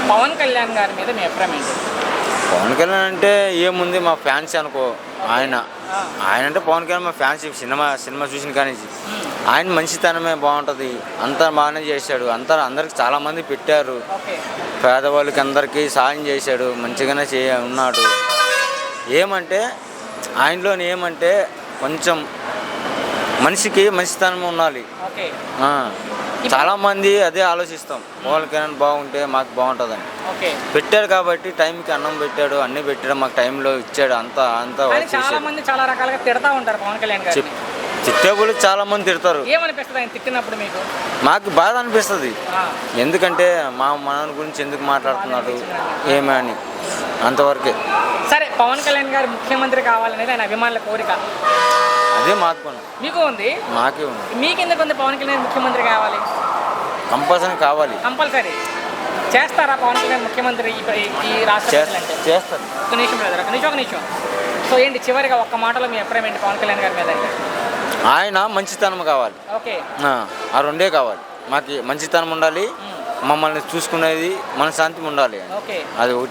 పవన్ కళ్యాణ్ గారి మీద మీ అభిప్రాయం ఏంటి? పవన్ కళ్యాణ్ అంటే ఏముంది, మా ఫ్యాన్స్ అనుకో. ఆయన అంటే పవన్ కళ్యాణ్ మా ఫ్యాన్స్. సినిమా చూసిన కానీ ఆయన మంచితనమే బాగుంటుంది. అంతా బాగానే చేశాడు. అందరికి చాలామంది పెట్టారు. పేదవాళ్ళకి అందరికీ సాయం చేశాడు. మంచిగానే ఉన్నాడు. ఏమంటే ఆయనలోని ఏమంటే కొంచెం మనిషికి మంచితనం ఉండాలి. చాలామంది అదే ఆలోచిస్తాం, పవన్ కళ్యాణ్ బాగుంటే మాకు బాగుంటుందని. పెట్టాడు కాబట్టి టైంకి అన్నం పెట్టాడు, అన్నీ పెట్టాడు, మాకు టైంలో ఇచ్చాడు. అంతా చాలా రకాలుగా తిడతా ఉంటారు పవన్ కళ్యాణ్ గారు. తిట్టేవాళ్ళు చాలా మంది తిడతారు. ఏమనిపిస్తుంది ఆయన తిట్టినప్పుడు మీకు? మాకు బాధ అనిపిస్తుంది. ఎందుకంటే మా మనని గురించి ఎందుకు మాట్లాడుతున్నాడు ఏమని, అంతవరకే. సరే, పవన్ కళ్యాణ్ గారు ముఖ్యమంత్రి కావాలనేది ఆయన అభిమానుల కోరిక. అదే మాకు మీకు ఉంది, మాకే ఉంది. మీకు ఎందుకు ఉంది పవన్ కళ్యాణ్ ముఖ్యమంత్రి కావాలి? కంపల్సరీ కావాలి. కంపల్సరీ చేస్తారా పవన్ కళ్యాణ్ ముఖ్యమంత్రి ఈ రాష్ట్ర? చేస్తారు. ఒక నిమిషం బ్రదర్, ఒక నిమిషం. సో ఏంటి చివరిగా ఒక్క మాటలో మీ అభిప్రాయం ఏంటి పవన్ కళ్యాణ్ గారి మీద? ఆయన మంచితనం కావాలి. ఆ రెండే కావాలి మాకు. మంచితనం ఉండాలి, మమ్మల్ని చూసుకునేది మనశ్శాంతి ఉండాలి. అది ఒకటే.